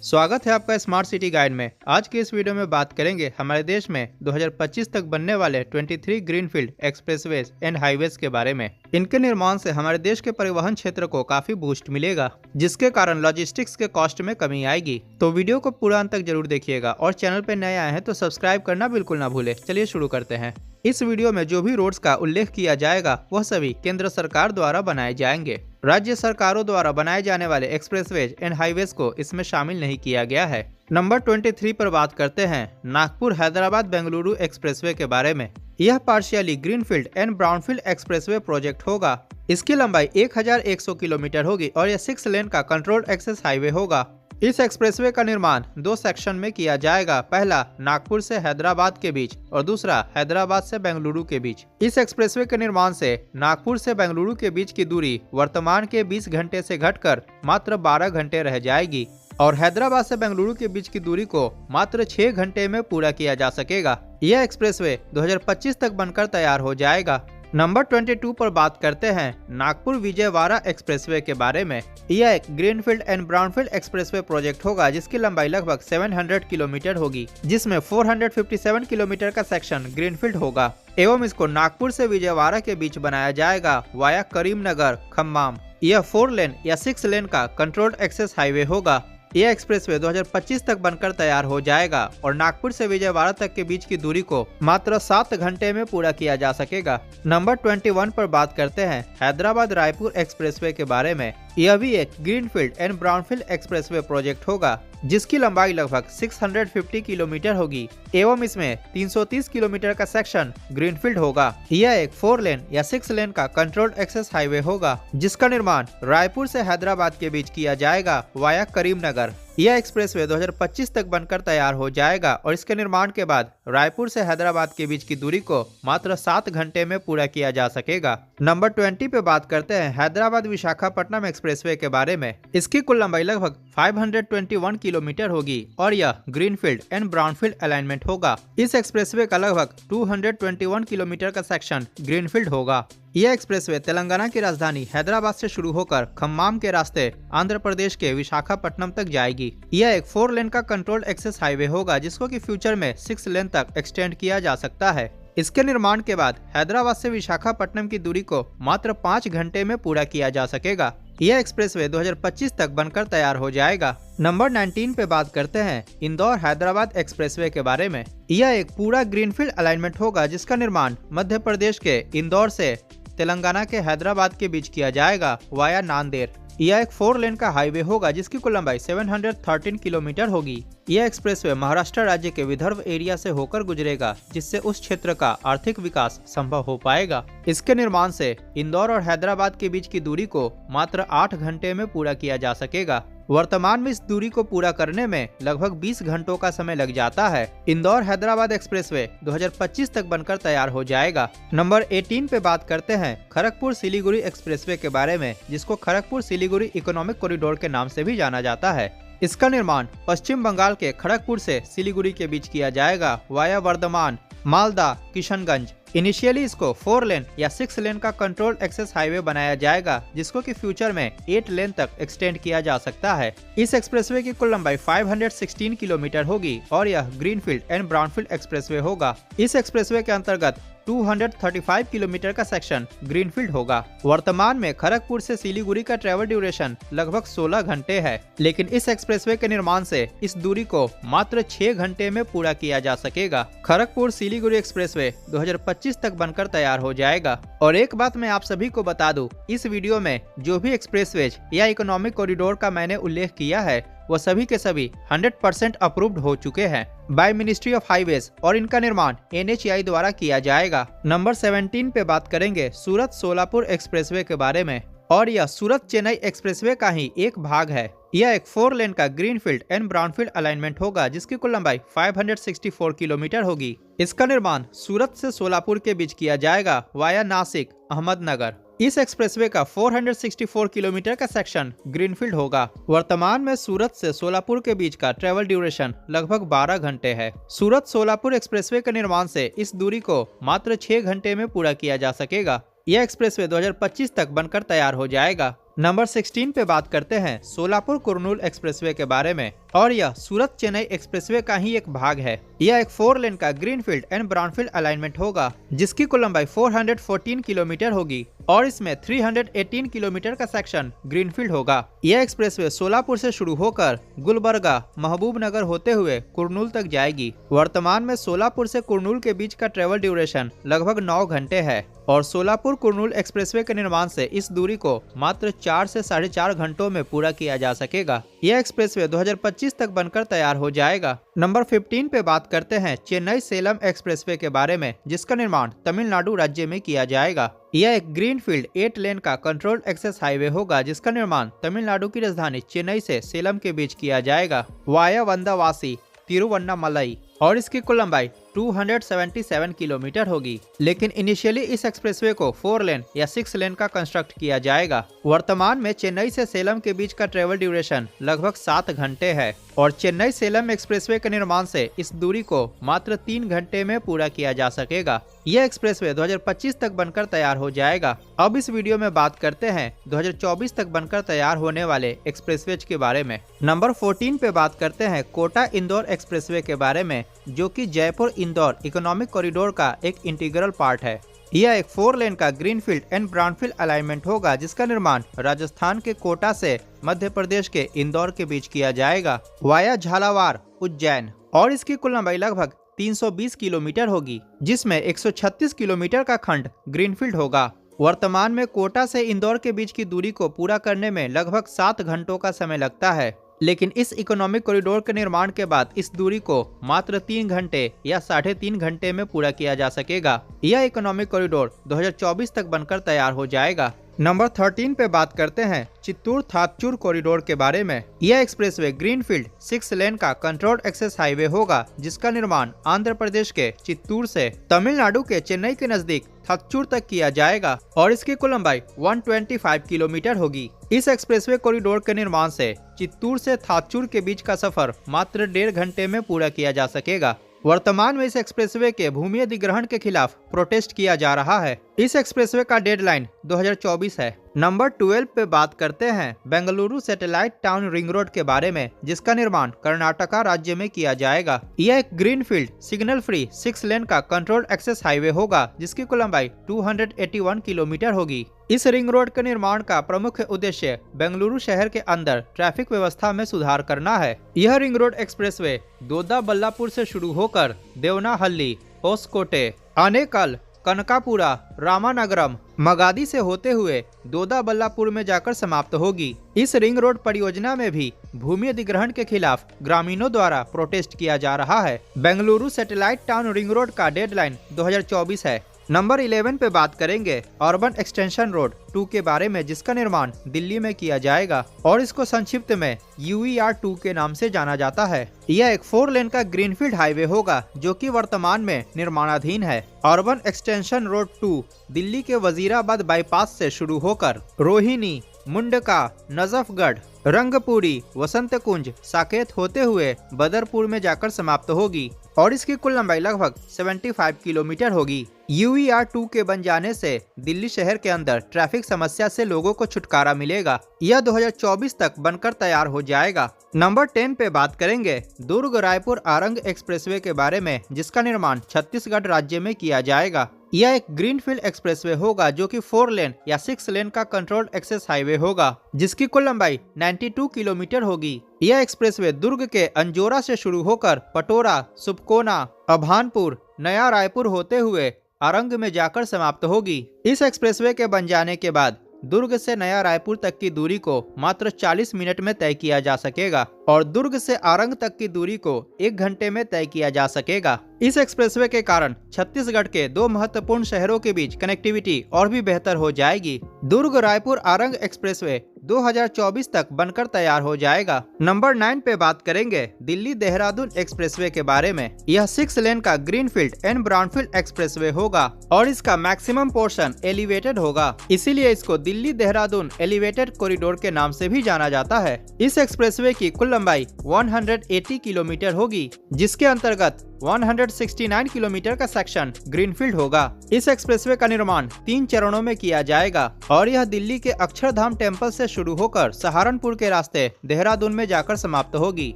स्वागत है आपका स्मार्ट सिटी गाइड में। आज के इस वीडियो में बात करेंगे हमारे देश में 2025 तक बनने वाले 23 ग्रीनफील्ड एक्सप्रेसवेज एंड हाईवेज के बारे में। इनके निर्माण से हमारे देश के परिवहन क्षेत्र को काफी बूस्ट मिलेगा, जिसके कारण लॉजिस्टिक्स के कॉस्ट में कमी आएगी। तो वीडियो को पूरा अंत तक जरूर देखिएगा और चैनल पर नए आए हैं तो सब्सक्राइब करना बिल्कुल ना भूले। चलिए शुरू करते हैं। इस वीडियो में जो भी रोड्स का उल्लेख किया जाएगा वह सभी केंद्र सरकार द्वारा बनाए जाएंगे। राज्य सरकारों द्वारा बनाए जाने वाले एक्सप्रेसवेज एंड हाईवेज को इसमें शामिल नहीं किया गया है। नंबर 23 पर बात करते हैं नागपुर हैदराबाद बेंगलुरु एक्सप्रेसवे के बारे में। यह partially greenfield and brownfield expressway project होगा। इसकी लंबाई 1100 किलोमीटर होगी और यह 6 लेन का कंट्रोल्ड एक्सेस हाईवे होगा। इस एक्सप्रेसवे का निर्माण 2 सेक्शन में किया जाएगा। पहला नागपुर से हैदराबाद के बीच और दूसरा हैदराबाद से बेंगलुरु के बीच। इस एक्सप्रेसवे के निर्माण से नागपुर से बेंगलुरु के बीच की दूरी वर्तमान के 20 घंटे से घटकर मात्र 12 घंटे रह जाएगी और हैदराबाद से बेंगलुरु के बीच की दूरी को मात्र 6 घंटे में पूरा किया जा सकेगा। यह एक्सप्रेसवे 2025 तक बनकर तैयार हो जाएगा। नंबर 22 पर बात करते हैं नागपुर विजयवाड़ा एक्सप्रेसवे के बारे में। यह एक greenfield and brownfield expressway project होगा जिसकी लंबाई लगभग 700 किलोमीटर होगी, जिसमें 457 किलोमीटर का सेक्शन ग्रीनफील्ड होगा एवं इसको नागपुर से विजयवाड़ा के बीच बनाया जाएगा वाया करीमनगर खम्माम। यह 4 लेन या 6 लेन का कंट्रोल्ड एक्सेस हाईवे होगा। यह एक्सप्रेसवे 2025 तक बनकर तैयार हो जाएगा और नागपुर से विजयवाड़ा तक के बीच की दूरी को मात्र 7 घंटे में पूरा किया जा सकेगा। नंबर 21 पर बात करते हैं हैदराबाद रायपुर एक्सप्रेसवे के बारे में। यह भी एक greenfield and brownfield expressway project होगा जिसकी लंबाई लगभग 650 किलोमीटर होगी एवं इसमें 330 किलोमीटर का सेक्शन ग्रीनफील्ड होगा। यह एक 4 लेन या 6 लेन का कंट्रोल्ड एक्सेस हाईवे होगा जिसका निर्माण रायपुर से हैदराबाद के बीच किया जाएगा वाया करीमनगर। यह एक्सप्रेसवे 2025 तक बनकर तैयार हो जाएगा और इसके निर्माण के बाद रायपुर से हैदराबाद के बीच की दूरी को मात्र 7 घंटे में पूरा किया जा सकेगा। नंबर 20 पे बात करते हैं हैदराबाद विशाखापट्टनम एक्सप्रेसवे के बारे में। इसकी कुल लंबाई लगभग 521 किलोमीटर होगी और यह ग्रीनफील्ड एंड ब्राउनफील्ड अलाइनमेंट होगा। इस एक्सप्रेसवे का लगभग 221 किलोमीटर का सेक्शन ग्रीनफील्ड होगा। यह एक्सप्रेसवे तेलंगाना की राजधानी हैदराबाद से शुरू होकर खम्माम के रास्ते आंध्र प्रदेश के विशाखापट्टनम तक जाएगी। यह एक 4 लेन का कंट्रोल्ड एक्सेस हाईवे होगा जिसको कि फ्यूचर में 6 लेन तक एक्सटेंड किया जा सकता है। इसके निर्माण के बाद हैदराबाद से विशाखापट्टनम की दूरी को मात्र 5 घंटे में पूरा किया जा सकेगा। यह एक्सप्रेसवे 2025 तक बनकर तैयार हो जाएगा। नंबर 19 पे बात करते हैं इंदौर हैदराबाद एक्सप्रेसवे के बारे में। यह एक पूरा ग्रीनफील्ड अलाइनमेंट होगा जिसका निर्माण मध्य प्रदेश के इंदौर से तेलंगाना के हैदराबाद के बीच किया जाएगा वाया नांदेड़। यह एक 4 लेन का हाईवे होगा जिसकी कुल लंबाई 713 किलोमीटर होगी। यह एक्सप्रेसवे महाराष्ट्र राज्य के विदर्भ एरिया से होकर गुजरेगा जिससे उस क्षेत्र का आर्थिक विकास संभव हो पाएगा। इसके निर्माण से इंदौर और हैदराबाद के बीच की दूरी को मात्र 8 घंटे में पूरा किया जा सकेगा। वर्तमान में इस दूरी को पूरा करने में लगभग 20 घंटों का समय लग जाता है। इंदौर हैदराबाद एक्सप्रेसवे 2025 तक बनकर तैयार हो जाएगा। नंबर 18 पे बात करते हैं खड़गपुर सिलीगुड़ी एक्सप्रेसवे के बारे में, जिसको खड़गपुर सिलीगुड़ी इकोनॉमिक कॉरिडोर के नाम से भी जाना जाता है। इसका निर्माण पश्चिम बंगाल के खड़गपुर से सिलीगुड़ी के बीच किया जाएगा वाया वर्धमान मालदा किशनगंज। इनिशियली इसको 4 लेन या 6 लेन का कंट्रोल्ड एक्सेस हाईवे बनाया जाएगा जिसको कि फ्यूचर में 8 लेन तक एक्सटेंड किया जा सकता है। इस एक्सप्रेसवे की कुल लंबाई 516 किलोमीटर होगी और यह ग्रीनफील्ड एंड ब्राउनफील्ड एक्सप्रेसवे होगा। इस एक्सप्रेसवे के अंतर्गत 235 किलोमीटर का सेक्शन ग्रीनफील्ड होगा। वर्तमान में खड़गपुर से सिलीगुड़ी का ट्रेवल ड्यूरेशन लगभग 16 घंटे है, लेकिन इस एक्सप्रेसवे के निर्माण से इस दूरी को मात्र 6 घंटे में पूरा किया जा सकेगा। खड़गपुर सिलीगुड़ी एक्सप्रेसवे 2025 तक बनकर तैयार हो जाएगा। और एक बात मैं आप सभी को बता दूं, इस वीडियो में जो भी एक्सप्रेसवेज या इकोनॉमिक कॉरिडोर का मैंने उल्लेख किया है वो सभी के सभी 100% अप्रूव्ड हो चुके हैं बाय मिनिस्ट्री ऑफ हाईवेज और इनका निर्माण NHAI द्वारा किया जाएगा। नंबर 17 पे बात करेंगे सूरत सोलापुर एक्सप्रेसवे के बारे में और यह सूरत चेन्नई एक्सप्रेसवे का ही एक भाग है। यह एक 4 लेन का ग्रीनफील्ड एंड ब्राउनफील्ड अलाइनमेंट होगा जिसकी कुल लंबाई 564 किलोमीटर होगी। इसका निर्माण सूरत से सोलापुर के बीच किया जाएगा वाया नासिक अहमदनगर। इस एक्सप्रेसवे का 464 किलोमीटर का सेक्शन ग्रीनफील्ड होगा। वर्तमान में सूरत से सोलापुर के बीच का ट्रेवल ड्यूरेशन लगभग 12 घंटे है। सूरत सोलापुर एक्सप्रेसवे के निर्माण से इस दूरी को मात्र 6 घंटे में पूरा किया जा सकेगा। यह एक्सप्रेसवे 2025 तक बनकर तैयार हो जाएगा। नंबर 16 पे बात करते हैं सोलापुर कुरनूल एक्सप्रेसवे के बारे में। और यह सूरत चेन्नई एक्सप्रेसवे का ही एक भाग है। यह एक 4 लेन का ग्रीनफील्ड एंड ब्राउनफील्ड अलाइनमेंट होगा, जिसकी कुल लंबाई 414 किलोमीटर होगी और इसमें 318 किलोमीटर का सेक्शन ग्रीनफील्ड होगा। यह एक्सप्रेसवे सोलापुर से शुरू होकर गुलबर्गा, महबूबनगर होते हुए कुरनूल तक जाएगी। वर्तमान में सोलापुर से कुरनूल के बीच का ट्रेवल ड्यूरेशन लगभग 9 घंटे है और सोलापुर कुरनूल एक्सप्रेसवे के निर्माण से इस दूरी को मात्र 4 से 4.5 घंटों में पूरा किया जा सकेगा। यह एक्सप्रेसवे 2025 तक बनकर तैयार हो जाएगा। नंबर 15 पे बात करते हैं चेन्नई सेलम एक्सप्रेसवे के बारे में, जिसका निर्माण तमिलनाडु राज्य में किया जाएगा। यह एक ग्रीनफील्ड 8 लेन का कंट्रोल्ड एक्सेस हाईवे होगा, जिसका निर्माण तमिलनाडु की राजधानी चेन्नई से सेलम के बीच किया जाएगा वाया वंदावासी तिरुवन्नामलई और इसकी कुल लंबाई 277 किलोमीटर होगी। लेकिन इनिशियली इस एक्सप्रेसवे को 4 लेन या 6 लेन का कंस्ट्रक्ट किया जाएगा। वर्तमान में चेन्नई से सेलम के बीच का ट्रेवल ड्यूरेशन लगभग 7 घंटे है और चेन्नई सेलम एक्सप्रेसवे के निर्माण से इस दूरी को मात्र 3 घंटे में पूरा किया जा सकेगा। यह एक्सप्रेसवे 2025 तक बनकर तैयार हो जाएगा। अब इस वीडियो में बात करते हैं 2024 तक बनकर तैयार होने वाले एक्सप्रेसवेज के बारे में। नंबर 14 पे बात करते हैं कोटा इंदौर एक्सप्रेसवे के बारे में, जो कि जयपुर इंदौर इकोनॉमिक कॉरिडोर का एक इंटीग्रल पार्ट है। यह एक 4 लेन का ग्रीनफील्ड एंड ब्राउनफील्ड अलाइनमेंट होगा, जिसका निर्माण राजस्थान के कोटा से मध्य प्रदेश के इंदौर के बीच किया जाएगा वाया झालावाड़ उज्जैन और इसकी कुल लंबाई लगभग 320 किलोमीटर होगी, जिसमें 136 किलोमीटर का खंड ग्रीनफील्ड होगा। वर्तमान में कोटा से इंदौर के बीच की दूरी को पूरा करने में लगभग 7 घंटों का समय लगता है, लेकिन इस इकोनॉमिक कॉरिडोर के निर्माण के बाद इस दूरी को मात्र 3 घंटे या 3.5 घंटे में पूरा किया जा सकेगा। यह इकोनॉमिक कॉरिडोर 2024 तक बनकर तैयार हो जाएगा। नंबर 13 पे बात करते हैं चित्तूर थातचूर कॉरिडोर के बारे में। यह एक्सप्रेसवे ग्रीनफील्ड 6 लेन का कंट्रोल्ड एक्सेस हाईवे होगा, जिसका निर्माण आंध्र प्रदेश के चित्तूर से तमिलनाडु के चेन्नई के नजदीक थातचूर तक किया जाएगा और इसकी कुल लंबाई 125 किलोमीटर होगी। इस एक्सप्रेसवे कॉरिडोर के निर्माण से चित्तूर से थातचूर के बीच का सफर मात्र 1.5 घंटे में पूरा किया जा सकेगा। वर्तमान में इस एक्सप्रेसवे के भूमि अधिग्रहण के खिलाफ प्रोटेस्ट किया जा रहा है। इस एक्सप्रेसवे का डेडलाइन 2024 है। नंबर 12 पे बात करते हैं Bengaluru satellite town ring road के बारे में, जिसका निर्माण कर्नाटका राज्य में किया जाएगा। यह एक ग्रीनफील्ड सिग्नल फ्री 6 लेन का कंट्रोल्ड एक्सेस हाईवे होगा, जिसकी कुल लंबाई 281 किलोमीटर होगी। इस रिंग रोड के निर्माण का प्रमुख उद्देश्य बेंगलुरु शहर के अंदर ट्रैफिक व्यवस्था में सुधार करना है। यह रिंग रोड एक्सप्रेसवे दोदाबल्लापुर से शुरू होकर देवनाहल्ली, होसकोटे, आनेकल, कनकापुरा, रामानगरम, मगादी से होते हुए दोदाबल्लापुर में जाकर समाप्त होगी। इस रिंग रोड परियोजना में भी भूमि अधिग्रहण के खिलाफ ग्रामीणों द्वारा प्रोटेस्ट किया जा रहा है। Bengaluru satellite town ring road का डेडलाइन 2024 है। नंबर 11 पे बात करेंगे अर्बन एक्सटेंशन रोड 2 के बारे में, जिसका निर्माण दिल्ली में किया जाएगा और इसको संक्षिप्त में UER2 के नाम से जाना जाता है। यह एक 4 लेन का ग्रीनफील्ड हाईवे होगा, जो कि वर्तमान में निर्माणाधीन है। अर्बन एक्सटेंशन रोड 2 दिल्ली के वजीराबाद बाईपास से शुरू होकर रोहिणी, मुंडका, नजफगढ़, रंगपुरी, वसंत कुंज, साकेत होते हुए बदरपुर में जाकर समाप्त होगी और इसकी कुल लंबाई लगभग 75 किलोमीटर होगी। UER2 के बन जाने से दिल्ली शहर के अंदर ट्रैफिक समस्या से लोगों को छुटकारा मिलेगा। यह 2024 तक बनकर तैयार हो जाएगा। नंबर 10 पे बात करेंगे दुर्ग रायपुर आरंग एक्सप्रेसवे के बारे में, जिसका निर्माण छत्तीसगढ़ राज्य में किया जाएगा। यह एक ग्रीनफील्ड एक्सप्रेसवे होगा, जो कि 4 लेन या 6 लेन का कंट्रोल्ड एक्सेस हाईवे होगा, जिसकी कुल लंबाई 92 किलोमीटर होगी। यह एक्सप्रेसवे दुर्ग के अंजोरा से शुरू होकर पटोरा, सुपकोना, अभानपुर, नया रायपुर होते हुए आरंग में जाकर समाप्त होगी। इस एक्सप्रेसवे के बन जाने के बाद दुर्ग से नया रायपुर तक की दूरी को मात्र 40 मिनट में तय किया जा सकेगा और दुर्ग से आरंग तक की दूरी को 1 घंटे में तय किया जा सकेगा। इस एक्सप्रेसवे के कारण छत्तीसगढ़ के 2 महत्वपूर्ण शहरों के बीच कनेक्टिविटी और भी बेहतर हो जाएगी। दुर्ग रायपुर आरंग एक्सप्रेसवे 2024 तक बनकर तैयार हो जाएगा। नंबर 9 पे बात करेंगे दिल्ली देहरादून एक्सप्रेसवे के बारे में। यह 6 लेन का ग्रीनफील्ड एंड ब्राउनफील्ड एक्सप्रेसवे होगा और इसका मैक्सिमम पोर्शन एलिवेटेड होगा, इसीलिए इसको दिल्ली देहरादून एलिवेटेड कॉरिडोर के नाम से भी जाना जाता है। इस एक्सप्रेसवे की कुल लंबाई 180 किलोमीटर होगी, जिसके अंतर्गत 169 किलोमीटर का सेक्शन ग्रीनफील्ड होगा। इस एक्सप्रेसवे का निर्माण 3 चरणों में किया जाएगा और यह दिल्ली के अक्षरधाम टेम्पल से शुरू होकर सहारनपुर के रास्ते देहरादून में जाकर समाप्त होगी।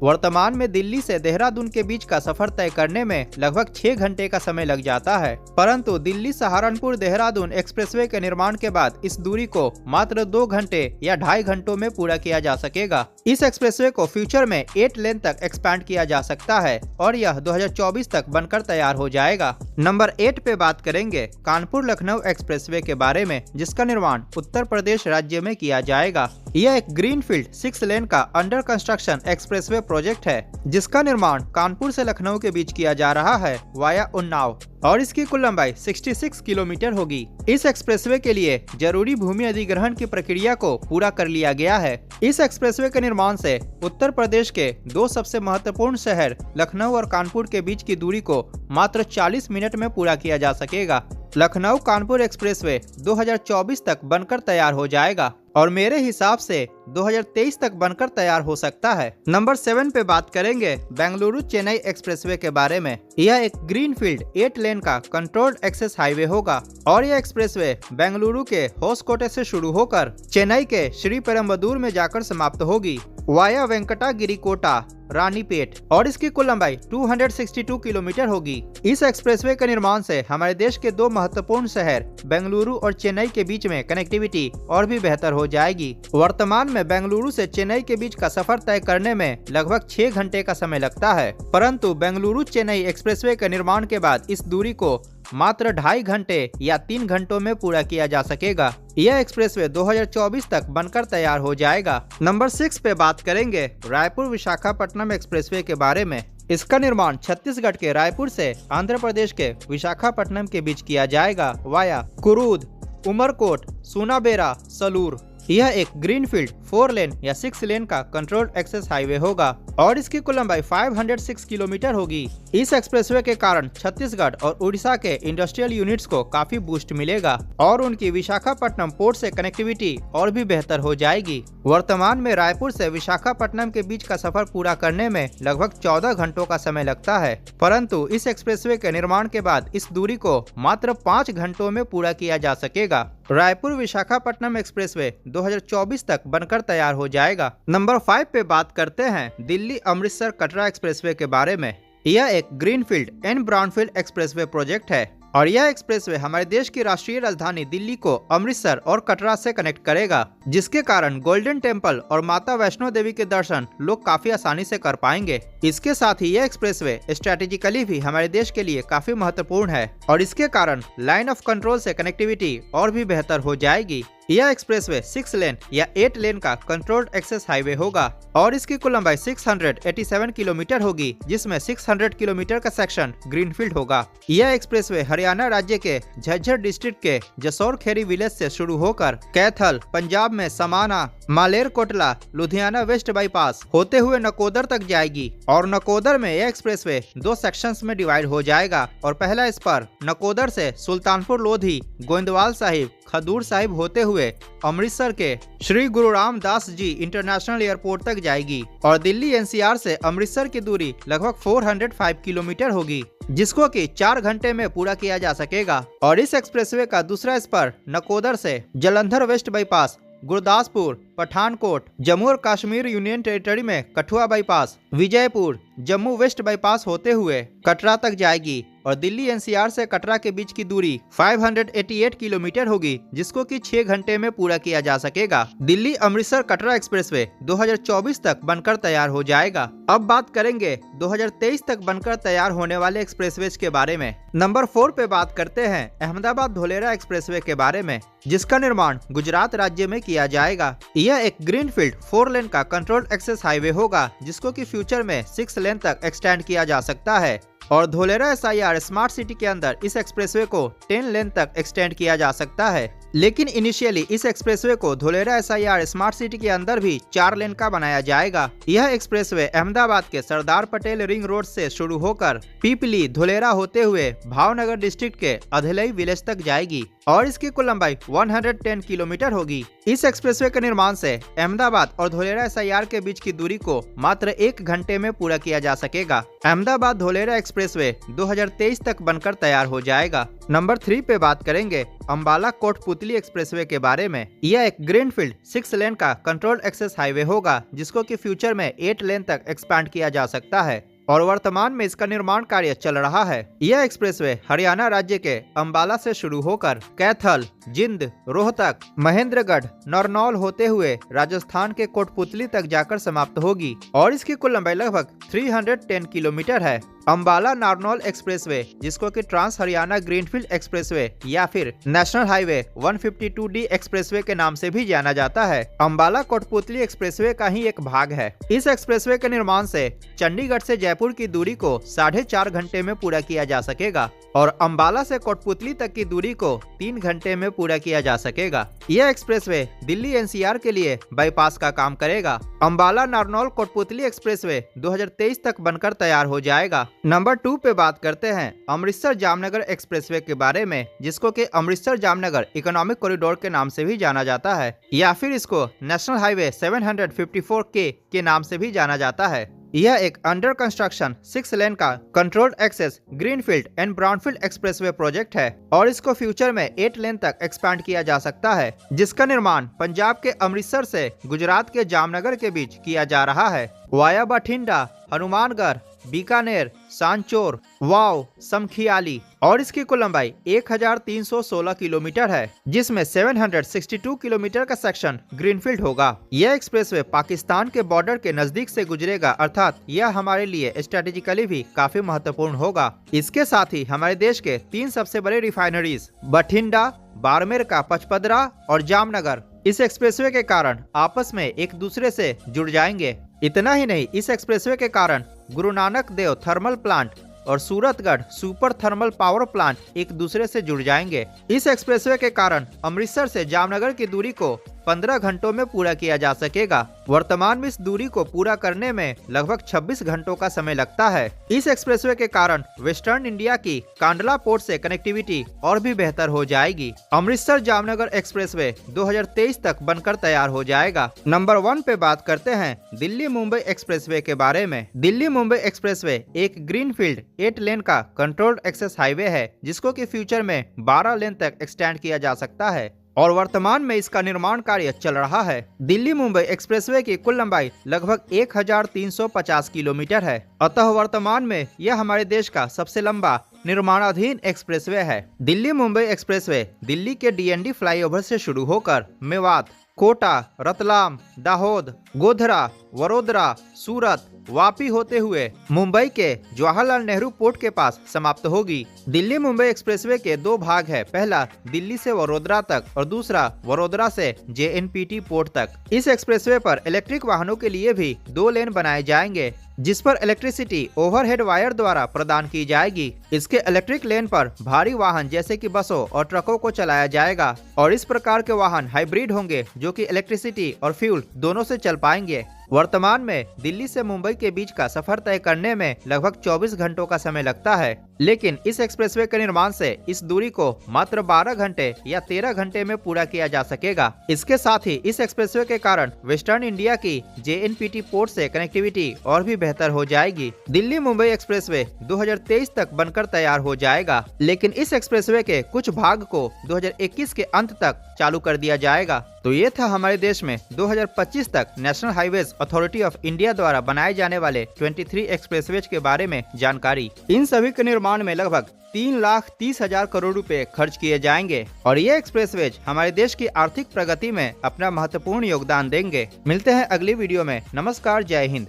वर्तमान में दिल्ली से देहरादून के बीच का सफर तय करने में लगभग 6 घंटे का समय लग जाता है, परंतु दिल्ली सहारनपुर देहरादून एक्सप्रेसवे के निर्माण के बाद इस दूरी को मात्र 2 घंटे या 2.5 घंटों में पूरा किया जा सकेगा। इस एक्सप्रेसवे को फ्यूचर में 8 लेन तक एक्सपैंड किया जा सकता है और यह 2024 तक बनकर तैयार हो जाएगा। नंबर 8 पे बात करेंगे कानपुर लखनऊ एक्सप्रेसवे के बारे में, जिसका निर्माण उत्तर प्रदेश राज्य में किया जाएगा। यह एक ग्रीनफील्ड 6 लेन का अंडर कंस्ट्रक्शन एक्सप्रेसवे प्रोजेक्ट है, जिसका निर्माण कानपुर से लखनऊ के बीच किया जा रहा है वाया उन्नाव, और इसकी कुल लंबाई 66 किलोमीटर होगी। इस एक्सप्रेसवे के लिए जरूरी भूमि अधिग्रहण की प्रक्रिया को पूरा कर लिया गया है। इस एक्सप्रेसवे के निर्माण से उत्तर प्रदेश के 2 सबसे महत्वपूर्ण शहर लखनऊ और कानपुर के बीच की दूरी को मात्र 40 मिनट में पूरा किया जा सकेगा। लखनऊ कानपुर एक्सप्रेसवे 2024 तक बनकर तैयार हो जाएगा और मेरे हिसाब से 2023 तक बनकर तैयार हो सकता है। नंबर 7 पे बात करेंगे बेंगलुरु चेन्नई एक्सप्रेसवे के बारे में। यह एक ग्रीनफील्ड 8 लेन का कंट्रोल्ड एक्सेस हाईवे होगा और यह एक्सप्रेसवे बेंगलुरु के होसकोटे से शुरू होकर चेन्नई के श्रीपेरुम्बदूर में जाकर समाप्त होगी वाया वेंकटागिरी कोटा रानीपेट, और इसकी कुल लंबाई 262 किलोमीटर होगी। इस एक्सप्रेसवे के निर्माण से हमारे देश के 2 महत्वपूर्ण शहर बेंगलुरु और चेन्नई के बीच में कनेक्टिविटी और भी बेहतर हो जाएगी। वर्तमान में बेंगलुरु से चेन्नई के बीच का सफर तय करने में लगभग 6 घंटे का समय लगता है, परंतु बेंगलुरु चेन्नई एक्सप्रेसवे के निर्माण के बाद इस दूरी को मात्र 2.5 घंटे या 3 घंटों में पूरा किया जा सकेगा। यह एक्सप्रेसवे 2024 तक बनकर तैयार हो जाएगा। नंबर 6 पे बात करेंगे रायपुर विशाखापट्टनम एक्सप्रेसवे के बारे में। इसका निर्माण छत्तीसगढ़ के रायपुर से आंध्र प्रदेश के विशाखापट्टनम के बीच किया जाएगा वाया कुरूद, उमरकोट, सुनाबेरा, सलूर। यह एक ग्रीनफील्ड 4 लेन या 6 लेन का कंट्रोल्ड एक्सेस हाईवे होगा और इसकी कुल लंबाई 506 किलोमीटर होगी। इस एक्सप्रेसवे के कारण छत्तीसगढ़ और उड़ीसा के इंडस्ट्रियल यूनिट्स को काफी बूस्ट मिलेगा और उनकी विशाखापट्टनम पोर्ट से कनेक्टिविटी और भी बेहतर हो जाएगी। वर्तमान में रायपुर से विशाखापट्टनम के बीच का सफर पूरा करने में लगभग 14 घंटों का समय लगता है, परंतु इस एक्सप्रेसवे के निर्माण के बाद इस दूरी को मात्र 5 घंटों में पूरा किया जा सकेगा। रायपुर विशाखापट्टनम एक्सप्रेसवे 2024 तक बनकर तैयार हो जाएगा। नंबर 5 पे बात करते हैं दिल्ली अमृतसर कटरा एक्सप्रेसवे के बारे में। यह एक greenfield and brownfield expressway project है और यह एक्सप्रेसवे हमारे देश की राष्ट्रीय राजधानी दिल्ली को अमृतसर और कटरा से कनेक्ट करेगा, जिसके कारण गोल्डन टेम्पल और माता वैष्णो देवी के दर्शन लोग काफी आसानी से कर पाएंगे। इसके साथ ही यह एक्सप्रेसवे स्ट्रेटेजिकली भी हमारे देश के लिए काफी महत्वपूर्ण है और इसके कारण लाइन ऑफ कंट्रोल से कनेक्टिविटी और भी बेहतर हो जाएगी। यह एक्सप्रेसवे 6 लेन या 8 लेन का कंट्रोल्ड एक्सेस हाईवे होगा और इसकी कुल लंबाई 687 किलोमीटर होगी, जिसमें 600 किलोमीटर का सेक्शन ग्रीनफील्ड होगा। यह एक्सप्रेसवे हरियाणा राज्य के झज्जर डिस्ट्रिक्ट के जसौर खेरी विलेज से शुरू होकर कैथल, पंजाब में समाना, मालेरकोटला, लुधियाना वेस्ट बाईपास होते हुए नकोदर तक जाएगी और नकोदर में यह एक्सप्रेसवे 2 सेक्शंस में डिवाइड हो जाएगा और पहला स्पर नकोदर से सुल्तानपुर लोधी, गोविंदवाल साहिब, खदूर साहिब होते हुए अमृतसर के श्री गुरु रामदास जी इंटरनेशनल एयरपोर्ट तक जाएगी और दिल्ली एनसीआर से अमृतसर की दूरी लगभग 405 किलोमीटर होगी, जिसको कि 4 घंटे में पूरा किया जा सकेगा। और इस एक्सप्रेसवे का दूसरा स्पर नकोदर से जलंधर वेस्ट बाईपास, गुरदासपुर, पठानकोट, जम्मू और कश्मीर यूनियन टेरिटरी में Kathua bypass, Vijaypur, Jammu west bypass होते हुए कटरा तक जाएगी और दिल्ली एनसीआर से कटरा के बीच की दूरी 588 किलोमीटर होगी, जिसको कि 6 घंटे में पूरा किया जा सकेगा। दिल्ली अमृतसर कटरा एक्सप्रेसवे 2024 तक बनकर तैयार हो जाएगा। अब बात करेंगे 2023 तक बनकर तैयार होने वाले एक्सप्रेसवेज के बारे में। नंबर 4 पे बात करते हैं अहमदाबाद धोलेरा एक्सप्रेसवे के बारे में, जिसका निर्माण गुजरात राज्य में किया जाएगा। यह एक ग्रीनफील्ड 4 लेन का कंट्रोल्ड एक्सेस हाईवे होगा, जिसको कि फ्यूचर में 6 लेन तक एक्सटेंड किया जा सकता है और धोलेरा एसआईआर स्मार्ट सिटी के अंदर इस एक्सप्रेसवे को 10 लेन तक एक्सटेंड किया जा सकता है, लेकिन इनिशियली इस एक्सप्रेसवे को धोलेरा एसआईआर स्मार्ट सिटी के अंदर भी 4 लेन का बनाया जाएगा। यह एक्सप्रेसवे अहमदाबाद के सरदार पटेल रिंग रोड से शुरू होकर पीपली, धोलेरा होते हुए भावनगर डिस्ट्रिक्ट के अधेलई विलेज तक जाएगी और इसकी कुल लंबाई 110 किलोमीटर होगी। इस एक्सप्रेसवे के निर्माण से अहमदाबाद और धोलेरा SIR के बीच की दूरी को मात्र 1 घंटे में पूरा किया जा सकेगा। अहमदाबाद धोलेरा एक्सप्रेसवे 2023 तक बनकर तैयार हो जाएगा। नंबर 3 पे बात करेंगे अंबाला कोटपुतली एक्सप्रेसवे के बारे में। यह एक ग्रीनफील्ड 6 लेन का कंट्रोल्ड एक्सेस हाईवे होगा, जिसको कि फ्यूचर में 8 लेन तक एक्सपैंड किया जा सकता है और वर्तमान में इसका निर्माण कार्य चल रहा है। यह एक्सप्रेसवे हरियाणा राज्य के अंबाला से शुरू होकर कैथल, जिंद, रोहतक, महेंद्रगढ़, नरनौल होते हुए राजस्थान के कोटपुतली तक जाकर समाप्त होगी और इसकी कुल लंबाई लगभग 310 किलोमीटर है। अंबाला नारनौल एक्सप्रेसवे, जिसको कि ट्रांस हरियाणा ग्रीनफील्ड एक्सप्रेसवे या फिर नेशनल हाईवे 152D एक्सप्रेसवे के नाम से भी जाना जाता है, अंबाला कोटपुतली एक्सप्रेसवे का ही एक भाग है। इस एक्सप्रेसवे के निर्माण से चंडीगढ़ से जयपुर की दूरी को 4.5 घंटे में पूरा किया जा सकेगा और अंबाला से कोटपुतली तक की दूरी को 3 घंटे में पूरा किया जा सकेगा। यह एक्सप्रेसवे दिल्ली NCR के लिए बाईपास का काम करेगा। अंबाला नारनौल कोटपुतली एक्सप्रेसवे 2023 तक बनकर तैयार हो जाएगा। नंबर 2 पे बात करते हैं अमृतसर जामनगर एक्सप्रेसवे के बारे में, जिसको कि अमृतसर जामनगर इकोनॉमिक कॉरिडोर के नाम से भी जाना जाता है या फिर इसको नेशनल हाईवे 754K के नाम से भी जाना जाता है। यह एक अंडर कंस्ट्रक्शन 6 लेन का controlled access greenfield and brownfield expressway project है और इसको फ्यूचर में 8 लेन तक एक्सपैंड किया जा सकता है, जिसका निर्माण पंजाब के अमृतसर से गुजरात के जामनगर के बीच किया जा रहा है। वाया बठिंडा, हनुमानगढ़, बीकानेर, सांचौर, वाव, समखियाली और इसकी कुल लंबाई 1316 किलोमीटर है, जिसमें 762 किलोमीटर का सेक्शन ग्रीनफील्ड होगा। यह एक्सप्रेसवे पाकिस्तान के बॉर्डर के नजदीक से गुजरेगा, अर्थात यह हमारे लिए स्ट्रेटेजिकली भी काफी महत्वपूर्ण होगा। इसके साथ ही हमारे देश के 3 सबसे बड़े रिफाइनरीज बठिंडा, बाड़मेर का पचपदरा और जामनगर इस एक्सप्रेसवे के कारण आपस में एक दूसरे से जुड़ जाएंगे। इतना ही नहीं, इस एक्सप्रेसवे के कारण गुरु नानक देव थर्मल प्लांट और Suratgarh super thermal power plant एक दूसरे से जुड़ जाएंगे। इस एक्सप्रेसवे के कारण अमृतसर से जामनगर की दूरी को 15 घंटों में पूरा किया जा सकेगा। वर्तमान में इस दूरी को पूरा करने में लगभग 26 घंटों का समय लगता है। इस एक्सप्रेसवे के कारण वेस्टर्न इंडिया की कांडला पोर्ट से कनेक्टिविटी और भी बेहतर हो जाएगी। अमृतसर जामनगर एक्सप्रेसवे 2023 तक बनकर तैयार हो जाएगा। नंबर 1 पे बात करते हैं दिल्ली मुंबई एक्सप्रेसवे के बारे में। दिल्ली मुंबई एक्सप्रेसवे एक ग्रीनफील्ड 8 लेन का कंट्रोल्ड एक्सेस हाईवे है, जिसको कि फ्यूचर में 12 लेन तक एक्सटेंड किया जा सकता है और वर्तमान में इसका निर्माण कार्य चल रहा है। दिल्ली मुंबई एक्सप्रेसवे की कुल लंबाई लगभग 1350 किलोमीटर है, अतः वर्तमान में यह हमारे देश का सबसे लंबा निर्माणाधीन एक्सप्रेसवे है। दिल्ली मुंबई एक्सप्रेसवे दिल्ली के DND फ्लाईओवर से शुरू होकर मेवात, कोटा, रतलाम, दाहोद, गोधरा, वडोदरा, सूरत, वापी होते हुए मुंबई के जवाहरलाल नेहरू पोर्ट के पास समाप्त होगी। दिल्ली मुंबई एक्सप्रेसवे के 2 भाग है, पहला दिल्ली से वडोदरा तक और दूसरा वडोदरा से JNPT पोर्ट तक। इस एक्सप्रेसवे पर इलेक्ट्रिक वाहनों के लिए भी 2 लेन बनाए जाएंगे, जिस पर इलेक्ट्रिसिटी ओवरहेड वायर द्वारा प्रदान की जाएगी। इसके इलेक्ट्रिक लेन पर भारी वाहन जैसे कि बसों और ट्रकों को चलाया जाएगा और इस प्रकार के वाहन हाइब्रिड होंगे, जो कि इलेक्ट्रिसिटी और फ्यूल दोनों से चल पाएंगे। वर्तमान में दिल्ली से मुंबई के बीच का सफर तय करने में लगभग 24 घंटों का समय लगता है, लेकिन इस एक्सप्रेसवे के निर्माण से इस दूरी को मात्र 12 घंटे या 13 घंटे में पूरा किया जा सकेगा। इसके साथ ही इस एक्सप्रेसवे के कारण वेस्टर्न इंडिया की JNPT पोर्ट से कनेक्टिविटी और भी बेहतर हो जाएगी। दिल्ली मुंबई एक्सप्रेसवे 2023 तक बनकर तैयार हो जाएगा, लेकिन इस एक्सप्रेसवे के कुछ भाग को 2021 के अंत तक चालू कर दिया जाएगा। तो ये था हमारे देश में 2025 तक national highways authority of India द्वारा बनाए जाने वाले 23 एक्सप्रेसवेज के बारे में जानकारी। इन सभी के निर्माण में लगभग 3,30,000 करोड़ रुपए खर्च किए जाएंगे और ये एक्सप्रेसवेज हमारे देश की आर्थिक प्रगति में अपना महत्वपूर्ण योगदान देंगे। मिलते हैं अगली वीडियो में। नमस्कार, जय हिंद।